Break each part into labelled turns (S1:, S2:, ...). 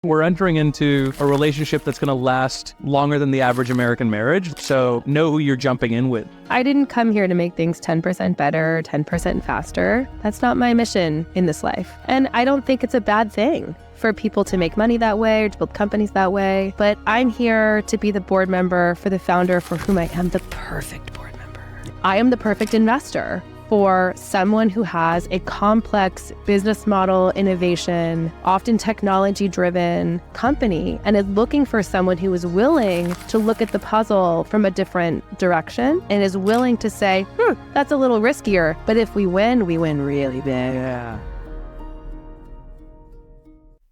S1: We're entering into a relationship that's going to last longer than the average American marriage. So know who you're jumping in with.
S2: I didn't come here to make things 10% better, 10% faster. That's not my mission in this life. And I don't think it's a bad thing for people to make money that way or to build companies that way. But I'm here to be the board member for the founder for whom I am the perfect board member. I am the perfect investor for someone who has a complex business model, innovation, often technology-driven company, and is looking for someone who is willing to look at the puzzle from a different direction and is willing to say, that's a little riskier, but if we win really big.
S1: Yeah.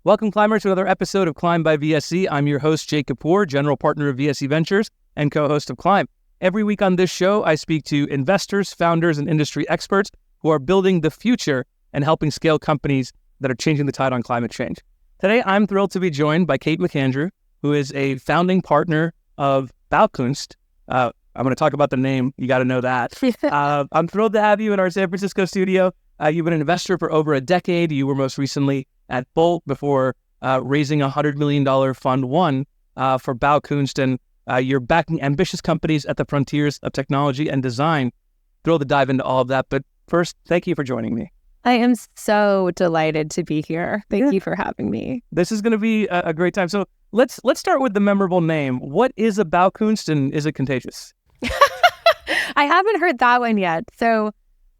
S1: Welcome, climbers, to another episode of Climb by VSC. I'm your host, Jay Kapoor, general partner of VSC Ventures and co-host of Climb. Every week on this show, I speak to investors, founders, and industry experts who are building the future and helping scale companies that are changing the tide on climate change. Today, I'm thrilled to be joined by Kate McAndrew, who is a founding partner of Baukunst. I'm going to talk about the name. You got to know that. I'm thrilled to have you in our San Francisco studio. You've been an investor for over a decade. You were most recently at Bolt before raising a $100 million Fund 1 for Baukunst, and you're backing ambitious companies at the frontiers of technology and design. Thrilled to dive into all of that. But first, thank you for joining me.
S2: I am so delighted to be here. Thank you for having me.
S1: This is going to be a great time. So let's start with the memorable name. What is a Baukunst, and is it contagious?
S2: I haven't heard that one yet. So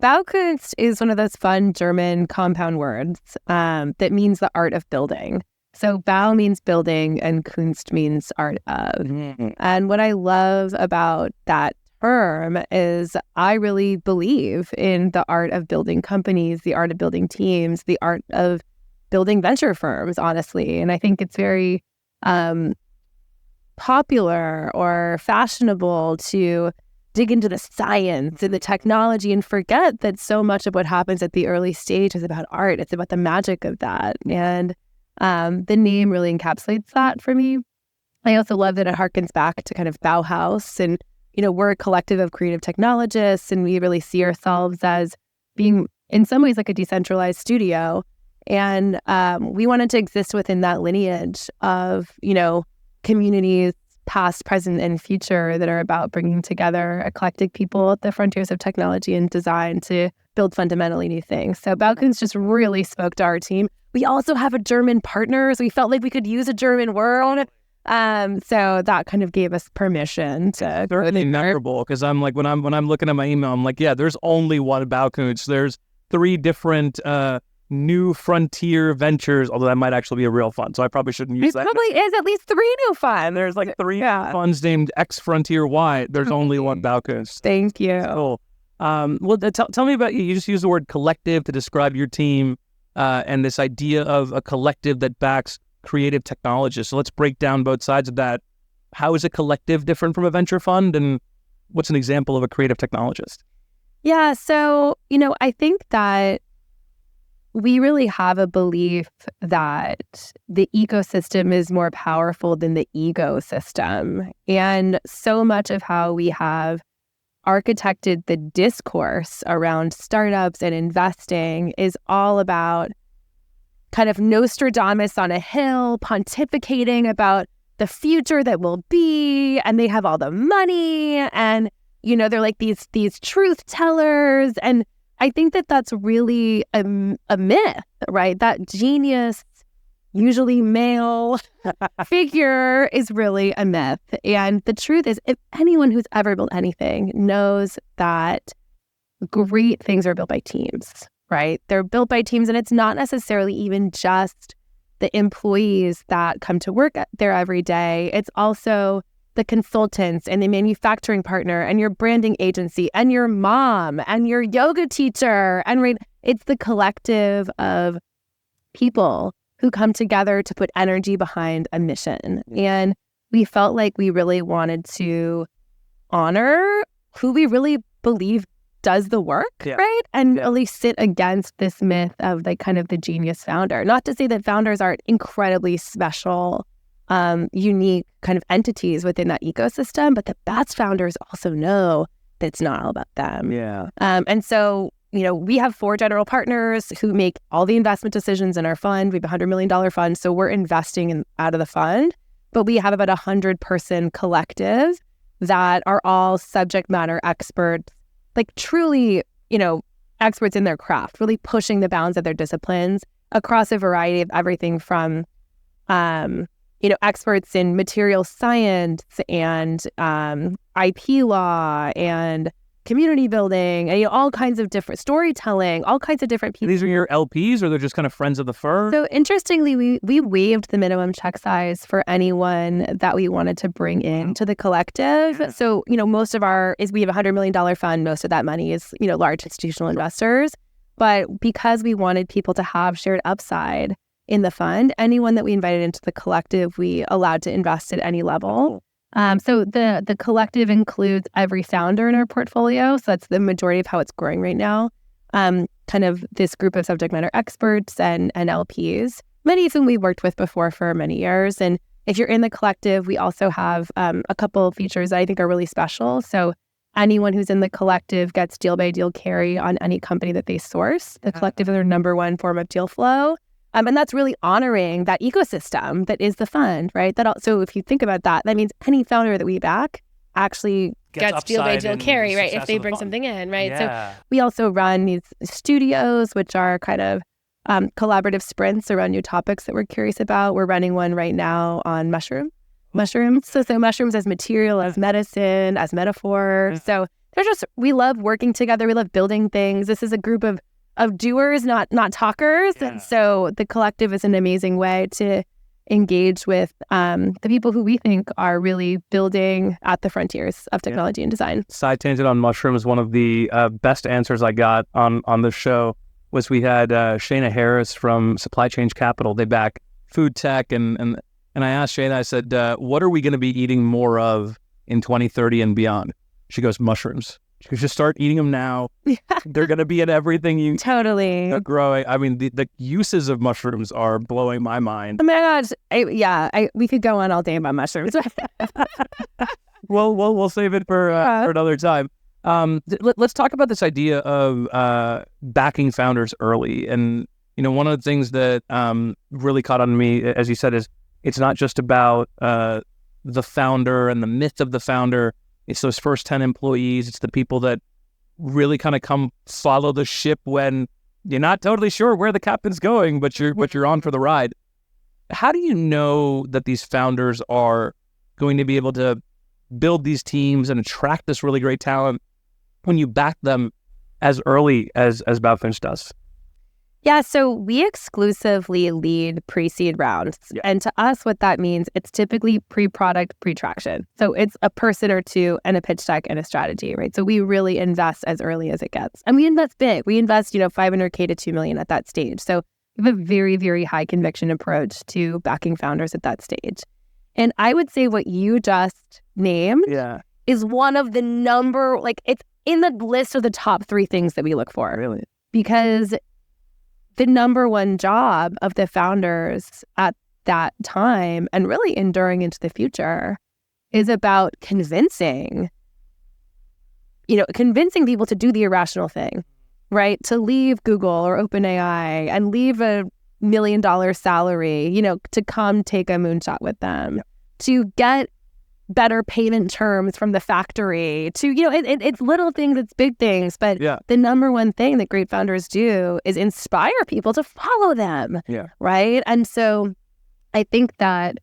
S2: Baukunst is one of those fun German compound words that means the art of building. So Bau means building and Kunst means art of. Mm-hmm. And what I love about that term is I really believe in the art of building companies, the art of building teams, the art of building venture firms, honestly. And I think it's very popular or fashionable to dig into the science and the technology and forget that so much of what happens at the early stage is about art. It's about the magic of that. And the name really encapsulates that for me. I also love that it harkens back to kind of Bauhaus. And, you know, we're a collective of creative technologists, and we really see ourselves as being, in some ways, like a decentralized studio. And we wanted to exist within that lineage of, you know, communities, past, present, and future that are about bringing together eclectic people at the frontiers of technology and design to build fundamentally new things. So Baukunst just really spoke to our team. We also have a German partner, so we felt like we could use a German word. So that kind of gave us permission to
S1: certainly memorable, because I'm like, when I'm looking at my email, I'm like, yeah, there's only one Baukunst. There's 3 different new frontier ventures, although that might actually be a real fund, so I probably shouldn't use that.
S2: It probably is at least 3 new funds.
S1: There's like 3 funds named X Frontier Y. There's only one Baukunst.
S2: Thank you.
S1: Cool. Well, tell me about you. You just used the word collective to describe your team and this idea of a collective that backs creative technologists. So let's break down both sides of that. How is a collective different from a venture fund, and what's an example of a creative technologist?
S2: Yeah, so, you know, I think that we really have a belief that the ecosystem is more powerful than the ecosystem. And so much of how we have architected the discourse around startups and investing is all about kind of Nostradamus on a hill, pontificating about the future that will be, and they have all the money, and, you know, they're like these truth tellers. And I think that that's really a myth, right? That genius, usually male figure is really a myth. And the truth is, if anyone who's ever built anything knows that great things are built by teams, right? They're built by teams, and it's not necessarily even just the employees that come to work there every day. It's also the consultants and the manufacturing partner and your branding agency and your mom and your yoga teacher. And right, it's the collective of people who come together to put energy behind a mission. And we felt like we really wanted to honor who we really believe does the work, right? And really sit against this myth of like kind of the genius founder. Not to say that founders aren't incredibly special, unique kind of entities within that ecosystem, but the best founders also know that it's not all about them.
S1: Yeah.
S2: And so we have 4 general partners who make all the investment decisions in our fund. We have a $100 million fund, so we're investing out of the fund. But we have about 100-person collective that are all subject matter experts, like truly, experts in their craft, really pushing the bounds of their disciplines across a variety of everything from, experts in material science and IP law and community building and all kinds of different storytelling, all kinds of different people.
S1: These are your LPs, or they're just kind of friends of the firm?
S2: So interestingly, we waived the minimum check size for anyone that we wanted to bring into the collective. Yeah. So, most of we have a $100 million fund. Most of that money is, large institutional investors. But because we wanted people to have shared upside in the fund, anyone that we invited into the collective, we allowed to invest at any level. So the collective includes every founder in our portfolio. So that's the majority of how it's growing right now. Kind of this group of subject matter experts and LPs, many of whom we've worked with before for many years. And if you're in the collective, we also have a couple of features that I think are really special. So anyone who's in the collective gets deal by deal carry on any company that they source. The collective is their number one form of deal flow. And that's really honoring that ecosystem that is the fund, right? So if you think about that, that means any founder that we back actually gets deal by deal carry, right? If they bring something in, right? Yeah. So we also run these studios, which are kind of collaborative sprints around new topics that we're curious about. We're running one right now on mushrooms. So mushrooms as material, as medicine, as metaphor. So we love working together. We love building things. This is a group of doers, not talkers. Yeah. And so the collective is an amazing way to engage with the people who we think are really building at the frontiers of technology and design.
S1: Side tangent on mushrooms, one of the best answers I got on the show was we had Shana Harris from Supply Chain Capital. They back food tech, and I asked Shana, I said, what are we going to be eating more of in 2030 and beyond? She goes, mushrooms. You just start eating them now. They're going to be in everything you
S2: totally
S1: growing. I mean, the uses of mushrooms are blowing my mind.
S2: Oh my gosh. We could go on all day about mushrooms.
S1: Well, we'll save it for another time. Let's talk about this idea of backing founders early. And, one of the things that really caught on me, as you said, is it's not just about the founder and the myth of the founder. It's those first 10 employees. It's the people that really kind of come follow the ship when you're not totally sure where the captain's going, but you're on for the ride. How do you know that these founders are going to be able to build these teams and attract this really great talent when you back them as early as Baukunst does?
S2: Yeah, so we exclusively lead pre-seed rounds. Yeah. And to us, what that means, it's typically pre-product, pre-traction. So it's a person or two and a pitch deck and a strategy, right? So we really invest as early as it gets. And we invest big. We invest, $500K to $2 million at that stage. So we have a very, very high conviction approach to backing founders at that stage. And I would say what you just named is one of the it's in the list of the top 3 things that we look for.
S1: Really?
S2: Because the number one job of the founders at that time and really enduring into the future is about convincing people to do the irrational thing, right? To leave Google or OpenAI and leave a $1 million salary, to come take a moonshot with them, to get better payment terms from the factory, to, it's little things, it's big things. But the number one thing that great founders do is inspire people to follow them.
S1: Yeah.
S2: Right. And so I think that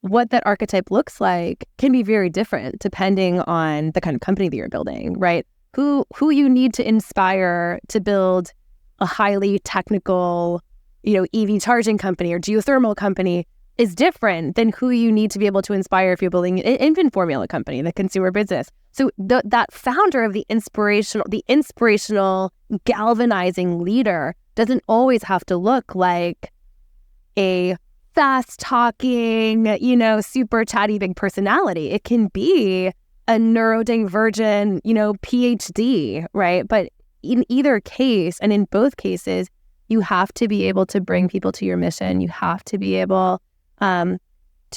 S2: what that archetype looks like can be very different depending on the kind of company that you're building, right? Who you need to inspire to build a highly technical, EV charging company or geothermal company is different than who you need to be able to inspire if you're building an infant formula company, the consumer business. So that founder of the inspirational, galvanizing leader doesn't always have to look like a fast-talking, super chatty big personality. It can be a neurodivergent, PhD, right? But in either case, and in both cases, you have to be able to bring people to your mission. You have to be able to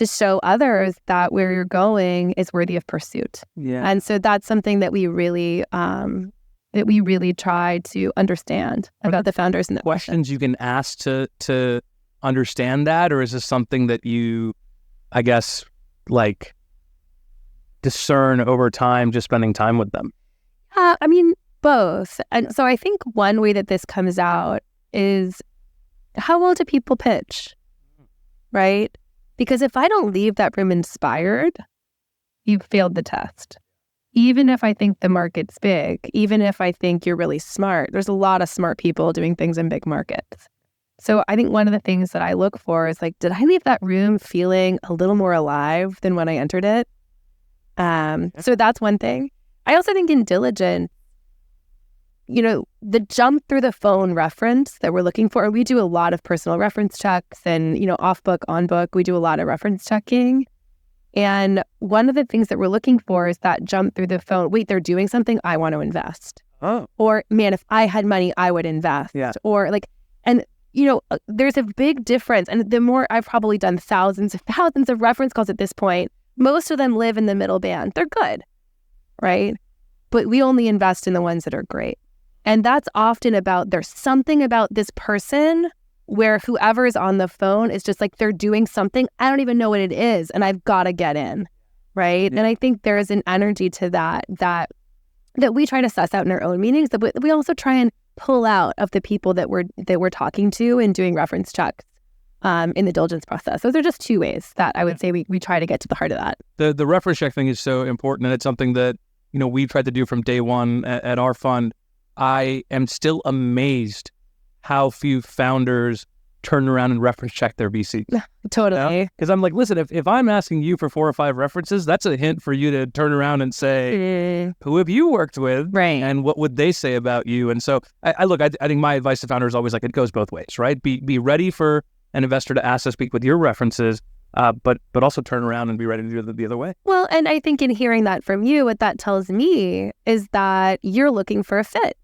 S2: show others that where you're going is worthy of pursuit.
S1: Yeah.
S2: And so that's something that we really that we really try to understand about the founders and the
S1: questions you can ask to understand that, or is this something that you, I guess, like discern over time, just spending time with them?
S2: I mean, both. And so I think one way that this comes out is, how well do people pitch, right? Because if I don't leave that room inspired, you've failed the test. Even if I think the market's big, even if I think you're really smart, there's a lot of smart people doing things in big markets. So I think one of the things that I look for is like, did I leave that room feeling a little more alive than when I entered it? So that's one thing. I also think in diligence, the jump through the phone reference that we're looking for, we do a lot of personal reference checks and, off book, on book, we do a lot of reference checking. And one of the things that we're looking for is that jump through the phone. Wait, they're doing something, I want to invest.
S1: Oh.
S2: Or, man, if I had money, I would invest.
S1: Yeah.
S2: Or there's a big difference. And the more, I've probably done thousands of reference calls at this point, most of them live in the middle band. They're good, right? But we only invest in the ones that are great. And that's often about, there's something about this person where whoever is on the phone is just like, they're doing something, I don't even know what it is, and I've got to get in, right? Yeah. And I think there is an energy to that we try to suss out in our own meetings, that we also try and pull out of the people that we're talking to and doing reference checks in the diligence process. Those are just two ways that I would say we try to get to the heart of that.
S1: The reference check thing is so important, and it's something that we've tried to do from day one at our fund. I am still amazed how few founders turn around and reference check their VCs.
S2: Totally.
S1: Because I'm like, listen, if I'm asking you for 4 or 5 references, that's a hint for you to turn around and say, who have you worked with?
S2: Right.
S1: And what would they say about you? And so I think my advice to founders is always like, it goes both ways, right? Be ready for an investor to ask to speak with your references, but also turn around and be ready to do it the other way.
S2: Well, and I think in hearing that from you, what that tells me is that you're looking for a fit.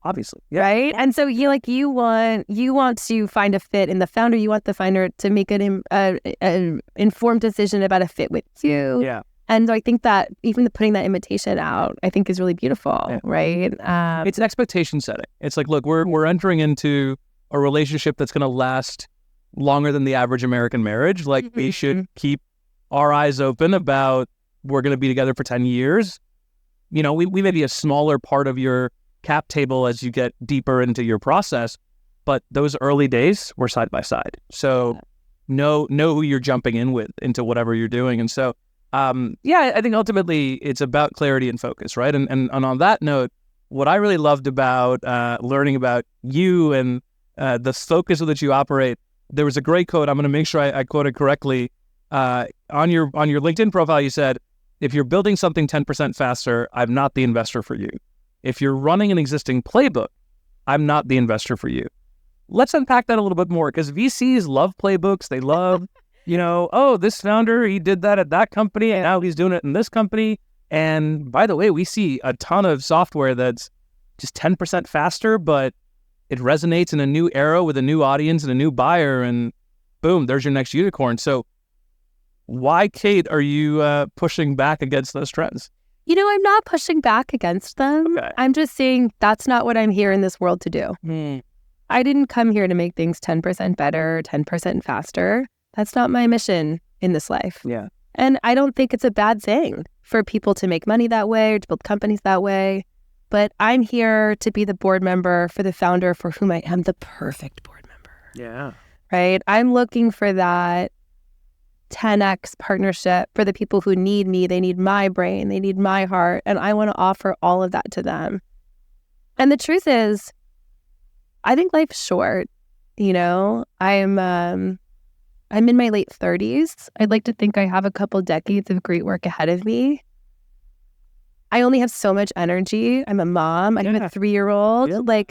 S1: Obviously, yeah.
S2: Right? And so you want to find a fit in the founder. You want the founder to make an informed decision about a fit with you.
S1: Yeah.
S2: And so I think that even putting that invitation out, I think is really beautiful, right?
S1: It's an expectation setting. It's like, look, we're entering into a relationship that's going to last longer than the average American marriage. Like, we should keep our eyes open about, we're going to be together for 10 years. We may be a smaller part of your cap table as you get deeper into your process, but those early days were side by side. So know who you're jumping in with into whatever you're doing. And so, I think ultimately it's about clarity and focus, right? And on that note, what I really loved about learning about you and the focus with which you operate, there was a great quote. I'm going to make sure I quote it correctly. On your LinkedIn profile, you said, if you're building something 10% faster, I'm not the investor for you. If you're running an existing playbook, I'm not the investor for you. Let's unpack that a little bit more, because VCs love playbooks. They love, this founder, he did that at that company, and now he's doing it in this company. And by the way, we see a ton of software that's just 10% faster, but it resonates in a new era with a new audience and a new buyer, and boom, there's your next unicorn. So why, Kate, are you pushing back against those trends?
S2: I'm not pushing back against them.
S1: Okay.
S2: I'm just saying that's not what I'm here in this world to do. I didn't come here to make things 10% better, 10% faster. That's not my mission in this life.
S1: Yeah.
S2: And I don't think it's a bad thing for people to make money that way or to build companies that way. But I'm here to be the board member for the founder for whom I am the perfect board member.
S1: Yeah.
S2: Right? I'm looking for that 10x partnership for the people who need me. They need my brain. They need my heart. And I want to offer all of that to them. And the truth is, I think life's short. I'm in my late 30s. I'd like to think I have a couple decades of great work ahead of me. I only have so much energy. I'm a mom. I have a 3-year-old.
S1: Yeah.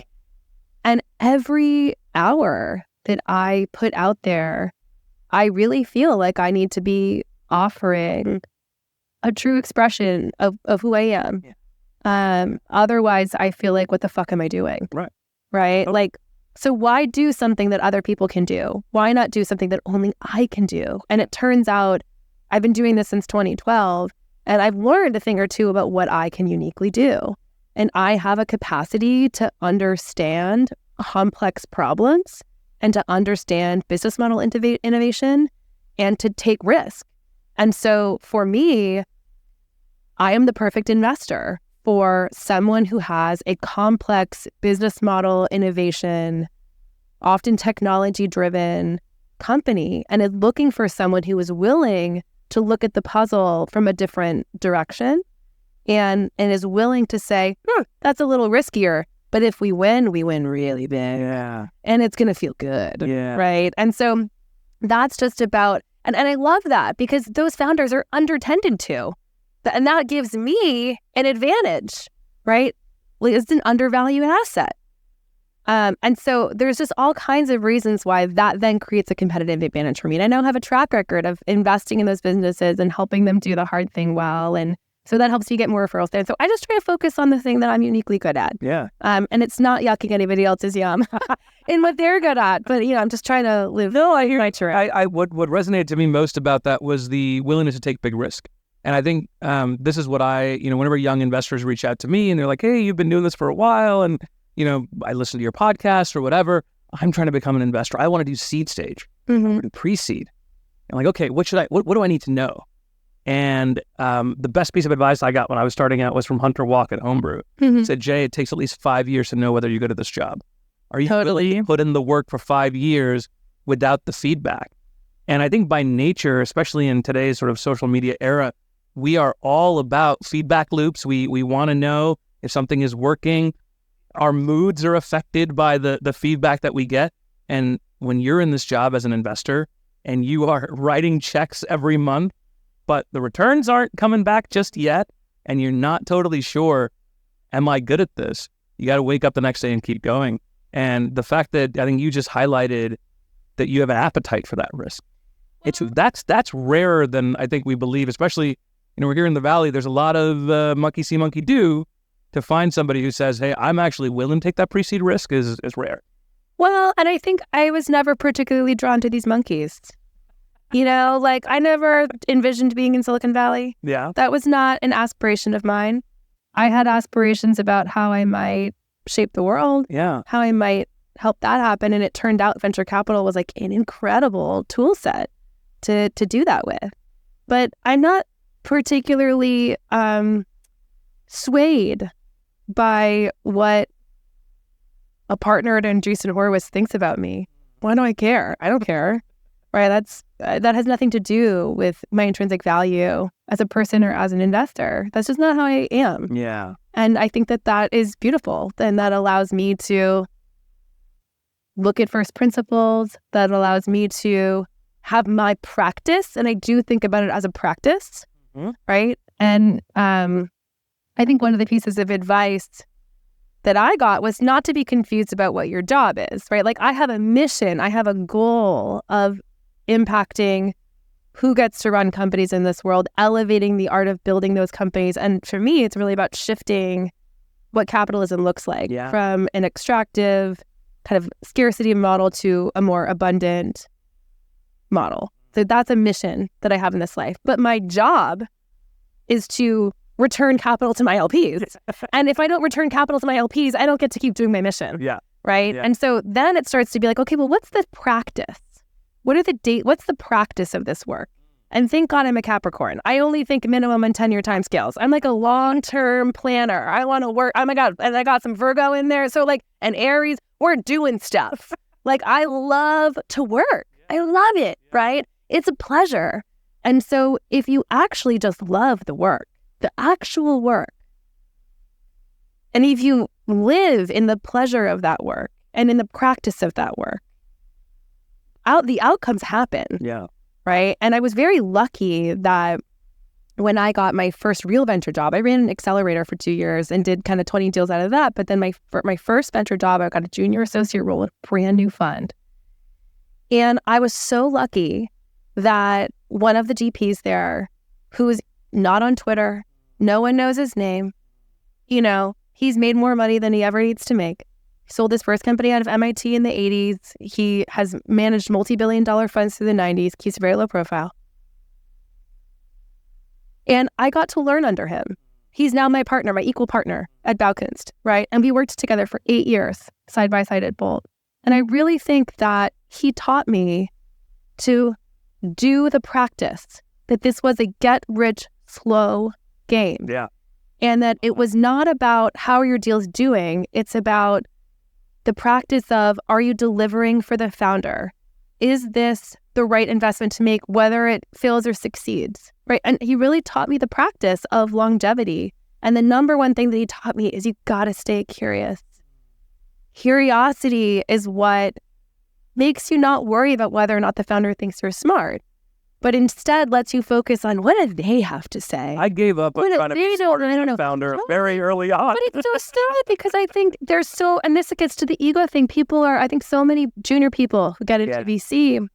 S2: And every hour that I put out there, I really feel like I need to be offering a true expression of who I am. Yeah. Otherwise, I feel like, what the fuck am I doing? Right?
S1: Okay.
S2: So why do something that other people can do? Why not do something that only I can do? And it turns out I've been doing this since 2012, and I've learned a thing or two about what I can uniquely do. and I have a capacity to understand complex problems and to understand business model innovation and to take risk. And so for me, I am the perfect investor for someone who has a complex business model innovation, often technology-driven company, and is looking for someone who is willing to look at the puzzle from a different direction and is willing to say, that's a little riskier, but if we win really big.
S1: Yeah.
S2: And it's going to feel good,
S1: Yeah.
S2: right? And so that's just about, and I love that because those founders are undertended to. And that gives me an advantage, right? Like, it's an undervalued asset. And so there's just all kinds of reasons why that then creates a competitive advantage for me. And I now have a track record of investing in those businesses and helping them do the hard thing well. And so that helps me get more referrals there. So I just try to focus on the thing that I'm uniquely good at.
S1: Yeah.
S2: And it's not yucking anybody else's yum in what they're good at. But, I'm just trying to live my truth.
S1: What resonated to me most about that was the willingness to take big risk. And I think this is what whenever young investors reach out to me and they're like, hey, you've been doing this for a while and, I listen to your podcast or whatever. I'm trying to become an investor. I want to do seed stage, pre-seed. I'm like, okay, what do I need to know? And the best piece of advice I got when I was starting out was from Hunter Walk at Homebrew. He said, Jay, it takes at least 5 years to know whether you're good at this job. Are you willing to put in the work for 5 years without the feedback? And I think by nature, especially in today's sort of social media era, we are all about feedback loops. We want to know if something is working. Our moods are affected by the feedback that we get. And when you're in this job as an investor and you are writing checks every month, but the returns aren't coming back just yet, and you're not totally sure, am I good at this? You got to wake up the next day and keep going. And the fact that I think you just highlighted that you have an appetite for that risk. That's rarer than I think we believe, especially, we're here in the Valley. There's a lot of monkey see, monkey do. To find somebody who says, hey, I'm actually willing to take that pre-seed risk is rare.
S2: Well, and I think I was never particularly drawn to these monkeys. I never envisioned being in Silicon Valley.
S1: Yeah.
S2: That was not an aspiration of mine. I had aspirations about how I might shape the world.
S1: Yeah.
S2: How I might help that happen. And it turned out venture capital was like an incredible tool set to do that with. But I'm not particularly swayed by what a partner at Andreessen Horowitz thinks about me. Why do I care? I don't care. Right? That has nothing to do with my intrinsic value as a person or as an investor. That's just not how I am.
S1: Yeah.
S2: And I think that is beautiful. And that allows me to look at first principles. That allows me to have my practice. And I do think about it as a practice. Right? And I think one of the pieces of advice that I got was not to be confused about what your job is, right? Like, I have a mission, I have a goal of impacting who gets to run companies in this world, elevating the art of building those companies. And for me, it's really about shifting what capitalism looks like from an extractive kind of scarcity model to a more abundant model. So that's a mission that I have in this life. But my job is to return capital to my LPs. And if I don't return capital to my LPs, I don't get to keep doing my mission.
S1: Yeah.
S2: Right? Yeah. And so then it starts to be like, okay, well, what's the practice? What's the practice of this work? And thank God I'm a Capricorn. I only think minimum and 10-year timescales. I'm like a long-term planner. I want to work. Oh my God. And I got some Virgo in there. So and Aries, we're doing stuff. I love to work. I love it. Right? It's a pleasure. And so if you actually just love the work, the actual work, and if you live in the pleasure of that work and in the practice of that work, the outcomes happen.
S1: Yeah.
S2: Right? And I was very lucky that when I got my first real venture job, I ran an accelerator for 2 years and did kind of 20 deals out of that. But then my first venture job, I got a junior associate role in a brand new fund. And I was so lucky that one of the GPs there, who's not on Twitter, no one knows his name, he's made more money than he ever needs to make. He sold his first company out of MIT in the 80s. He has managed multi-billion-dollar funds through the 90s, keeps very low profile. And I got to learn under him. He's now my partner, my equal partner at Baukunst, right? And we worked together for 8 years, side by side at Bolt. And I really think that he taught me to do the practice, that this was a get rich slow game.
S1: Yeah.
S2: And that it was not about how are your deals doing. It's about the practice of, are you delivering for the founder? Is this the right investment to make, whether it fails or succeeds, right? And he really taught me the practice of longevity. And the number one thing that he taught me is you got to stay curious. Curiosity is what makes you not worry about whether or not the founder thinks you're smart, but instead lets you focus on what do they have to say.
S1: I gave up on trying to be smart as a founder very early on.
S2: But it's so sad because I think there's so, and this gets to the ego thing. People are, I think so many junior people who get into VC,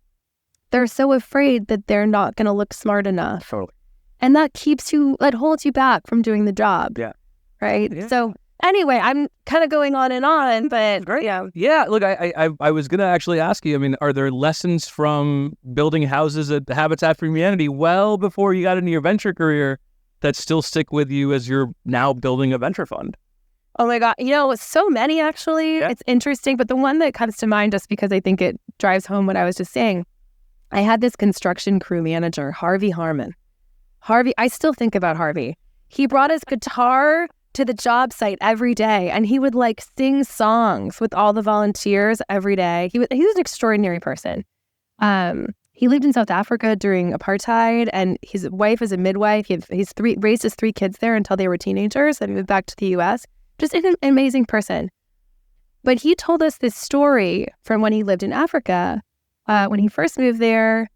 S2: they're so afraid that they're not going to look smart enough.
S1: Totally.
S2: And that holds you back from doing the job.
S1: Yeah.
S2: Right?
S1: Yeah.
S2: So anyway, I'm kind of going on and on, but
S1: great. Yeah. Look, I was going to actually ask you, I mean, are there lessons from building houses at Habitat for Humanity well before you got into your venture career that still stick with you as you're now building a venture fund?
S2: Oh my God. So many actually. Yeah. It's interesting. But the one that comes to mind, just because I think it drives home what I was just saying, I had this construction crew manager, Harvey Harmon. I still think about Harvey. He brought his guitar to the job site every day, and he would sing songs with all the volunteers every day. He was an extraordinary person. He lived in South Africa during apartheid, and his wife is a midwife. He's raised his 3 kids there until they were teenagers, and moved back to the U.S. Just an amazing person. But he told us this story from when he lived in Africa. When he first moved there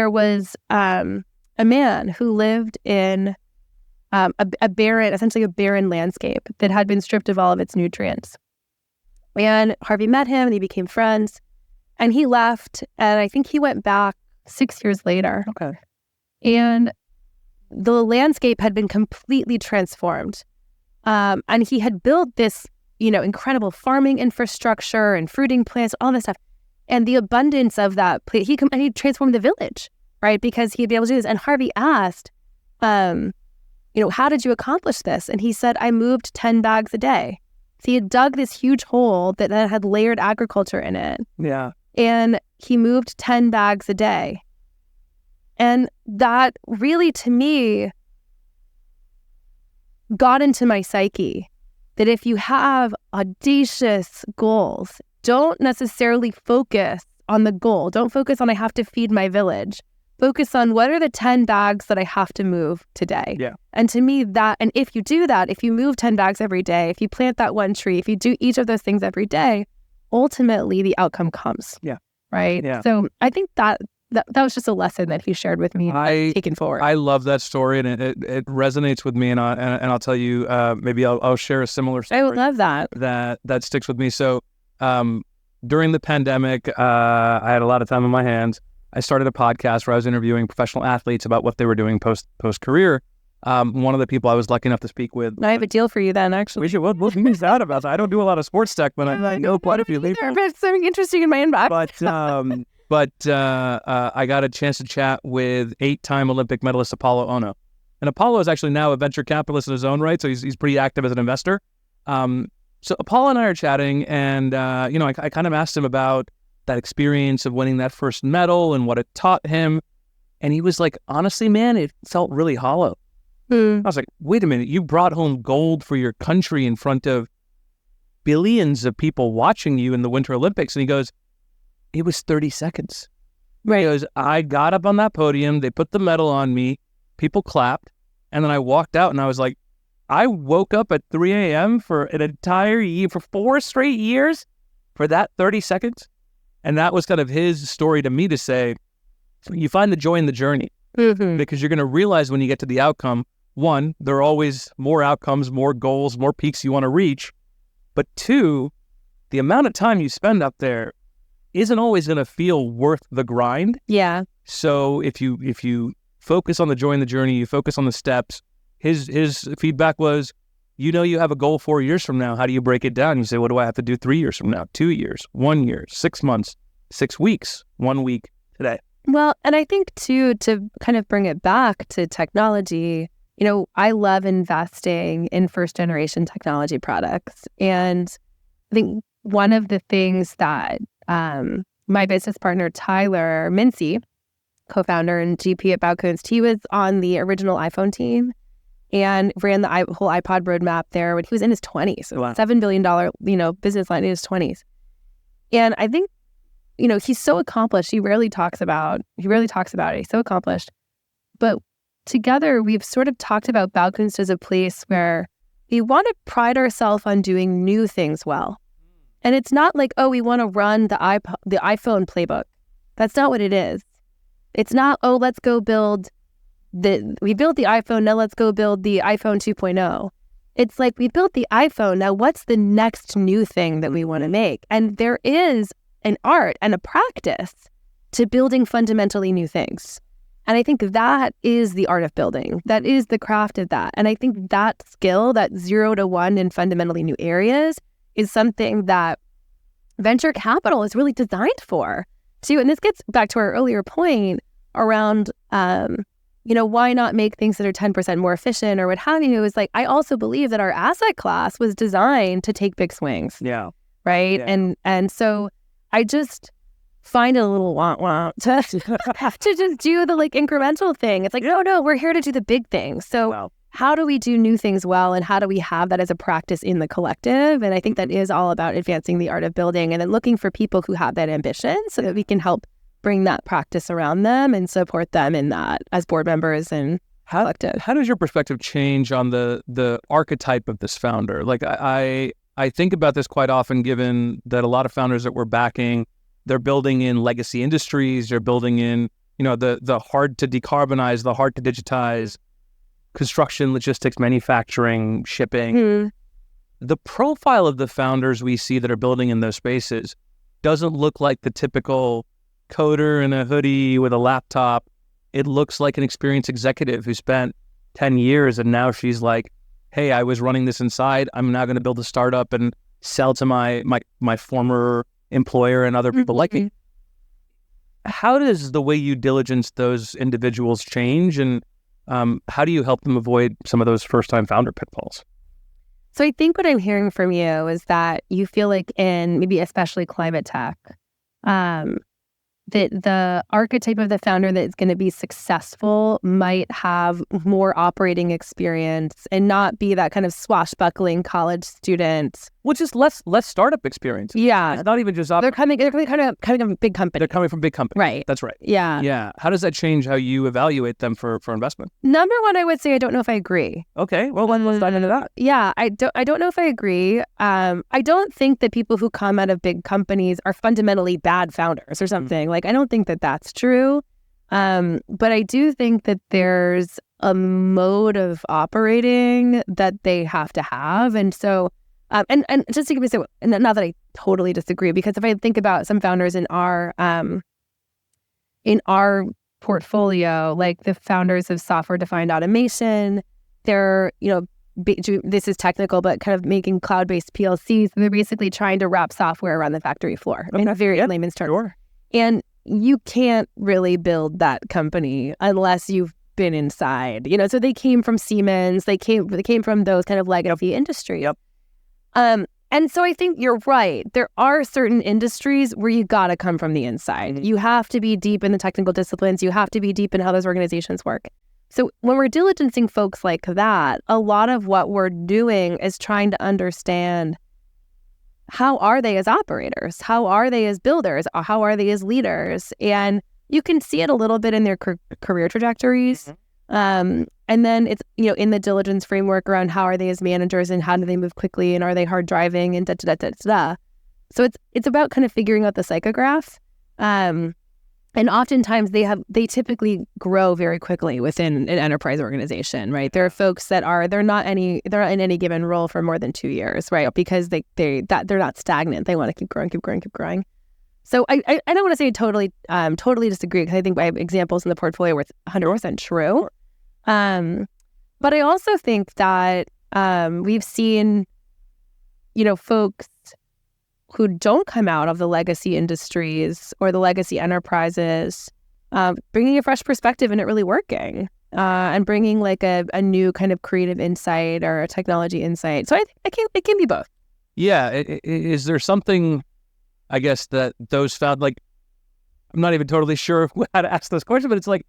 S2: was a man who lived in essentially a barren landscape that had been stripped of all of its nutrients. And Harvey met him and they became friends. And he left, and I think he went back 6 years later.
S1: Okay.
S2: And the landscape had been completely transformed. And he had built this, incredible farming infrastructure and fruiting plants, all this stuff. And the abundance of that, he transformed the village, right? Because he'd be able to do this. And Harvey asked, how did you accomplish this? And he said, I moved 10 bags a day. So he had dug this huge hole that had layered agriculture in it.
S1: Yeah.
S2: And he moved 10 bags a day. And that really, to me, got into my psyche, that if you have audacious goals, don't necessarily focus on the goal. Don't focus on I have to feed my village. Focus on what are the 10 bags that I have to move today.
S1: Yeah.
S2: And to me and if you do that, if you move 10 bags every day, if you plant that one tree, if you do each of those things every day, ultimately the outcome comes.
S1: Yeah.
S2: Right?
S1: Yeah.
S2: So I think that was just a lesson that he shared with me, taken forward.
S1: I love that story, and it resonates with me, and I'll tell you, maybe I'll share a similar story.
S2: I would love that.
S1: That sticks with me. So during the pandemic, I had a lot of time on my hands. I started a podcast where I was interviewing professional athletes about what they were doing post-career. One of the people I was lucky enough to speak with.
S2: I have a deal for you then, actually.
S1: We'll use that about that. I don't do a lot of sports tech, but I know quite a few.
S2: There's something interesting in my inbox.
S1: But I got a chance to chat with 8-time Olympic medalist Apollo Ono. And Apollo is actually now a venture capitalist in his own right, so he's pretty active as an investor. So Apollo and I are chatting, and I kind of asked him about that experience of winning that first medal and what it taught him. And he was like, honestly, man, it felt really hollow. I was like, wait a minute, you brought home gold for your country in front of billions of people watching you in the Winter Olympics. And he goes, it was 30 seconds. Right. He goes, I got up on that podium, they put the medal on me, people clapped, and then I walked out and I was like, I woke up at 3 a.m. for an entire year, for 4 straight years, for that 30 seconds. And that was kind of his story to me to say, you find the joy in the journey, because you're going to realize when you get to the outcome, one, there are always more outcomes, more goals, more peaks you want to reach. But two, the amount of time you spend up there isn't always going to feel worth the grind.
S2: Yeah.
S1: So if you focus on the joy in the journey, you focus on the steps. His feedback was, you have a goal 4 years from now. How do you break it down? You say, what do I have to do 3 years from now? 2 years, 1 year, 6 months, 6 weeks, 1 week today.
S2: Well, and I think too, to kind of bring it back to technology, I love investing in first generation technology products. And I think one of the things that my business partner, Tyler Mincy, co-founder and GP at Baukunst, he was on the original iPhone team and ran the whole iPod roadmap there when he was in his 20s.
S1: Wow.
S2: $7 billion, business line in his 20s. And I think, he's so accomplished. He rarely talks about it. He's so accomplished. But together, we've sort of talked about Baukunst as a place where we want to pride ourselves on doing new things well. And it's not like, we want to run the iPhone playbook. That's not what it is. It's not, let's go build we built the iPhone, now let's go build the iPhone 2.0. It's like, we built the iPhone, now what's the next new thing that we want to make? And there is an art and a practice to building fundamentally new things. And I think that is the art of building. That is the craft of that. And I think that skill, that 0 to 1 in fundamentally new areas, is something that venture capital is really designed for. So, and this gets back to our earlier point around, why not make things that are 10% more efficient or what have you? Is like, I also believe that our asset class was designed to take big swings.
S1: Yeah.
S2: Right.
S1: Yeah.
S2: And so I just find it a little to just do the incremental thing. It's like, no, we're here to do the big things. So how do we do new things well? And how do we have that as a practice in the collective? And I think that is all about advancing the art of building and then looking for people who have that ambition so that we can help bring that practice around them and support them in that as board members and collective.
S1: How does your perspective change on the archetype of this founder? I think about this quite often, given that a lot of founders that we're backing, they're building in legacy industries, they're building in, the hard to decarbonize, the hard to digitize, construction, logistics, manufacturing, shipping.
S2: Mm-hmm.
S1: The profile of the founders we see that are building in those spaces doesn't look like the typical coder in a hoodie with a laptop. It looks like an experienced executive who spent 10 years and now she's like, hey, I was running this inside. I'm now going to build a startup and sell to my former employer and other people like me. How does the way you diligence those individuals change, and how do you help them avoid some of those first-time founder pitfalls?
S2: So I think what I'm hearing from you is that you feel like in maybe especially climate tech, that the archetype of the founder that is going to be successful might have more operating experience and not be that kind of swashbuckling college student.
S1: Which is less startup experience.
S2: Yeah.
S1: It's not even just...
S2: They're coming kind of a big company.
S1: They're coming from big companies.
S2: Right.
S1: That's right.
S2: Yeah.
S1: Yeah. How does that change how you evaluate them for investment?
S2: Number one, I would say I don't know if I agree.
S1: Okay. Well, let's dive into that.
S2: Yeah. I don't know if I agree. I don't think that people who come out of big companies are fundamentally bad founders or something. I don't think that that's true. But I do think that there's a mode of operating that they have to have. And so, and just to give you not that I totally disagree, because if I think about some founders in our portfolio, like the founders of software-defined automation, they're, this is technical, but kind of making cloud-based PLCs. They're basically trying to wrap software around the factory floor in a very layman's terms.
S1: Sure.
S2: And you can't really build that company unless you've been inside. So they came from Siemens. They came from those kind of legacy industries.
S1: Yep.
S2: And so I think you're right. There are certain industries where you got to come from the inside.
S1: Mm-hmm.
S2: You have to be deep in the technical disciplines. You have to be deep in how those organizations work. So when we're diligencing folks like that, a lot of what we're doing is trying to understand, how are they as operators? How are they as builders? How are they as leaders? And you can see it a little bit in their career trajectories. Mm-hmm. And then it's, in the diligence framework around how are they as managers and how do they move quickly and are they hard driving and da-da-da-da-da. So it's about kind of figuring out the psychograph. And oftentimes they typically grow very quickly within an enterprise organization, right? There are folks that they're not in any given role for more than 2 years, right? Because they're not stagnant. They want to keep growing. So I don't want to say totally disagree, because I think I have examples in the portfolio where it's 100% true. But I also think that we've seen, folks who don't come out of the legacy industries or the legacy enterprises, bringing a fresh perspective and it really working. and bringing like a new kind of creative insight or a technology insight. So it can be both.
S1: Yeah. Is there something, I guess, that those found, like, I'm not even totally sure how to ask this question, but it's like,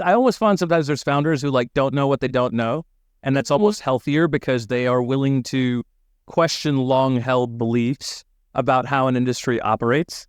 S1: I almost find sometimes there's founders who like don't know what they don't know. And that's almost healthier because they are willing to question long-held beliefs about how an industry operates,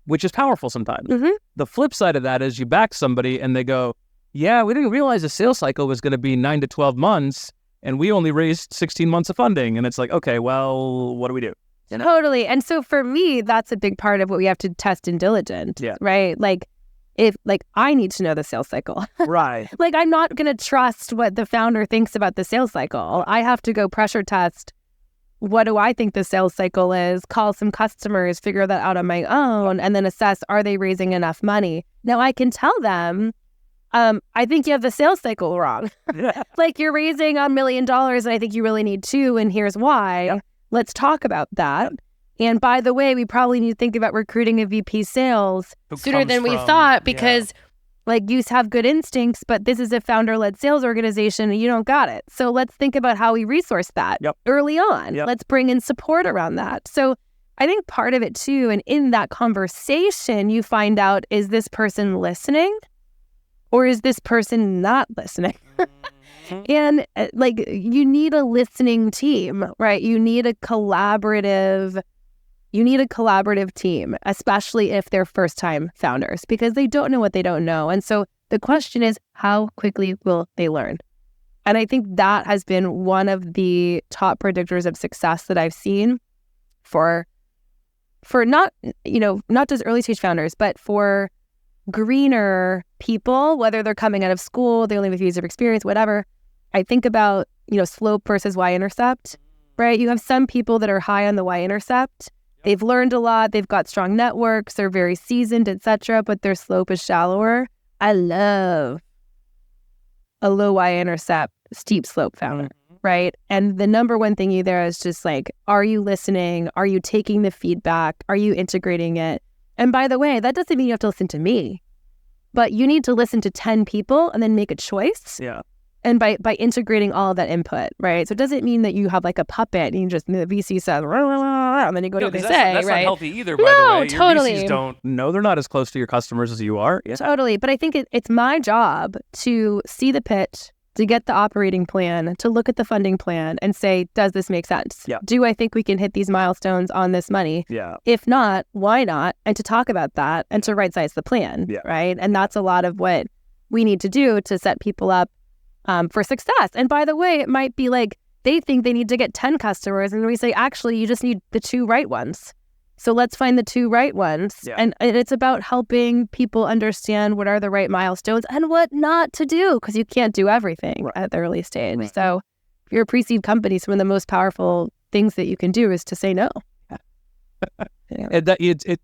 S1: which is powerful sometimes.
S2: Mm-hmm.
S1: The flip side of that is you back somebody and they go, yeah, we didn't realize the sales cycle was going to be 9 to 12 months, and we only raised 16 months of funding. And it's like, okay, well, what do we do?
S2: Totally. And so for me, that's a big part of what we have to test and diligent, right? Like, if like I need to know the sales cycle.
S1: Right.
S2: Like, I'm not going to trust what the founder thinks about the sales cycle. I have to go pressure test. What do I think the sales cycle is? Call some customers, figure that out on my own, and then assess, are they raising enough money? Now, I can tell them, I think you have the sales cycle wrong. Like, you're raising $1 million, and I think you really need 2, and here's why. Yep. Let's talk about that. And by the way, we probably need to think about recruiting a VP sales sooner than we thought, because like, you have good instincts, but this is a founder-led sales organization and you don't got it. So let's think about how we resource that early on. Let's bring in support around that. So I think part of it too, and in that conversation, you find out, is this person listening or is this person not listening? And like, you need a listening team, right? You need a collaborative team, especially if they're first-time founders, because they don't know what they don't know. And so the question is, how quickly will they learn? And I think that has been one of the top predictors of success that I've seen for not just early stage founders, but for greener people, whether they're coming out of school, they only have years of experience, whatever. I think about, slope versus y-intercept, right? You have some people that are high on the y-intercept. They've learned a lot. They've got strong networks. They're very seasoned, etc., but their slope is shallower. I love a low y-intercept, steep slope founder, right? And the number one thing there is just like, are you listening? Are you taking the feedback? Are you integrating it? And by the way, that doesn't mean you have to listen to me, but you need to listen to 10 people and then make a choice.
S1: Yeah.
S2: And by integrating all of that input, right? So it doesn't mean that you have like a puppet and you just, the VC says, and then you go to what they say,
S1: that's
S2: right?
S1: Not healthy either, by the way.
S2: Totally.
S1: Your VCs don't know, they're not as close to your customers as you are. Yeah.
S2: Totally. But I think it's my job to see the pitch, to get the operating plan, to look at the funding plan and say, does this make sense?
S1: Yeah.
S2: Do I think we can hit these milestones on this money?
S1: Yeah.
S2: If not, why not? And to talk about that and to right-size the plan, right? And that's a lot of what we need to do to set people up for success. And by the way, it might be like they think they need to get 10 customers, and we say, actually, you just need the 2 right ones. So let's find the 2 right ones. Yeah. And it's about helping people understand what are the right milestones and what not to do, because you can't do everything at the early stage. Right. So if you're a pre-seed company, some of the most powerful things that you can do is to say no.
S1: And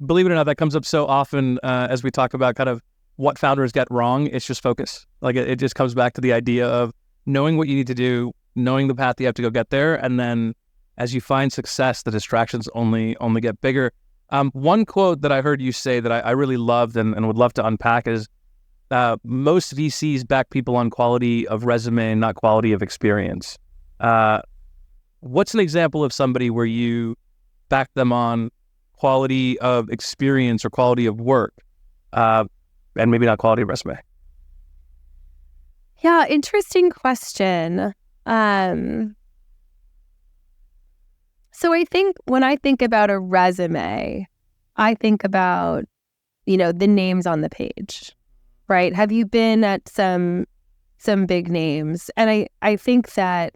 S1: believe it or not, that comes up so often as we talk about kind of what founders get wrong. It's just focus. Like, it just comes back to the idea of knowing what you need to do, knowing the path you have to go get there, and then as you find success, the distractions only get bigger. One quote that I heard you say that I really loved and would love to unpack is, most VCs back people on quality of resume, not quality of experience. What's an example of somebody where you back them on quality of experience or quality of work, and maybe not quality of resume?
S2: Yeah, interesting question. So I think when I think about a resume, I think about, the names on the page, right? Have you been at some big names? And I think that,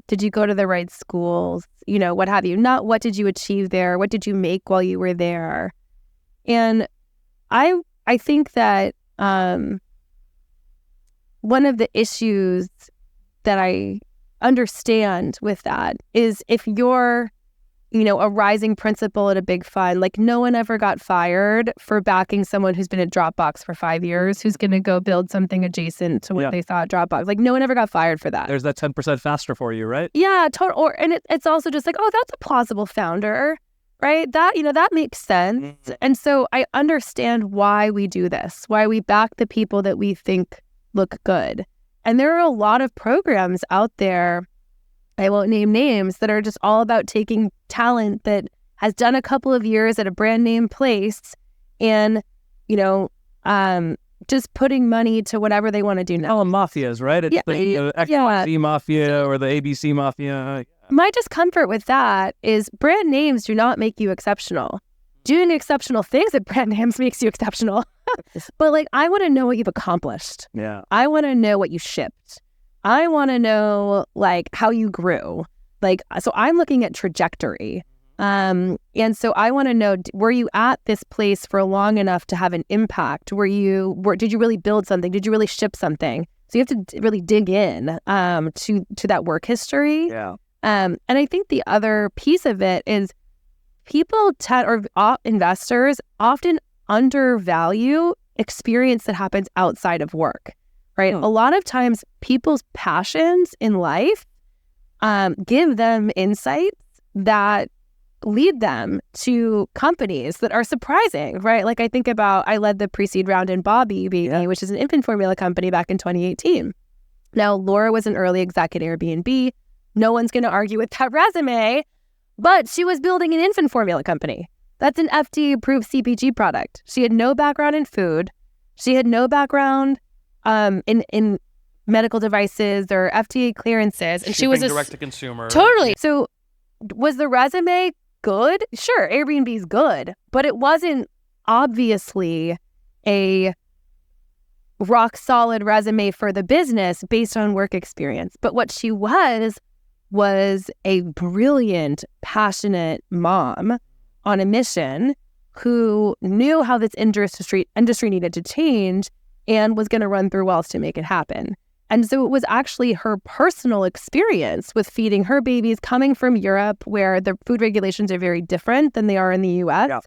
S2: did you go to the right schools? What have you? Not what did you achieve there? What did you make while you were there? And I think that one of the issues that I understand with that is, if you're, a rising principal at a big fund, like, no one ever got fired for backing someone who's been at Dropbox for 5 years, who's going to go build something adjacent to what they thought at Dropbox. Like, no one ever got fired for that.
S1: There's that 10% faster for you, right?
S2: Yeah, total. And it's also just like, oh, that's a plausible founder, right? That, that makes sense. And so I understand why we do this, why we back the people that we think look good. And there are a lot of programs out there, I won't name names, that are just all about taking talent that has done a couple of years at a brand name place and, just putting money to whatever they want to do now.
S1: Oh, mafias, right? It's the XYZ mafia or the ABC mafia.
S2: My discomfort with that is brand names do not make you exceptional. Doing exceptional things at brand names makes you exceptional. But I want to know what you've accomplished.
S1: Yeah.
S2: I want to know what you shipped. I want to know how you grew. So I'm looking at trajectory. And so I want to know, were you at this place for long enough to have an impact? Did you really build something? Did you really ship something? So you have to really dig in to that work history.
S1: Yeah.
S2: And I think the other piece of it is people investors often undervalue experience that happens outside of work, right? A lot of times people's passions in life give them insights that lead them to companies that are surprising, right? I think about, I led the pre-seed round in Airbnb, which is an infant formula company back in 2018. Now, Laura was an early exec at Airbnb. No one's going to argue with that resume, but she was building an infant formula company. That's an FDA-approved CPG product. She had no background in food. She had no background in medical devices or FDA clearances. And she was
S1: direct to consumer.
S2: Totally. So was the resume good? Sure, Airbnb's good, but it wasn't obviously a rock solid resume for the business based on work experience. But what she was a brilliant, passionate mom on a mission who knew how this industry needed to change and was going to run through walls to make it happen. And so it was actually her personal experience with feeding her babies coming from Europe, where the food regulations are very different than they are in the US,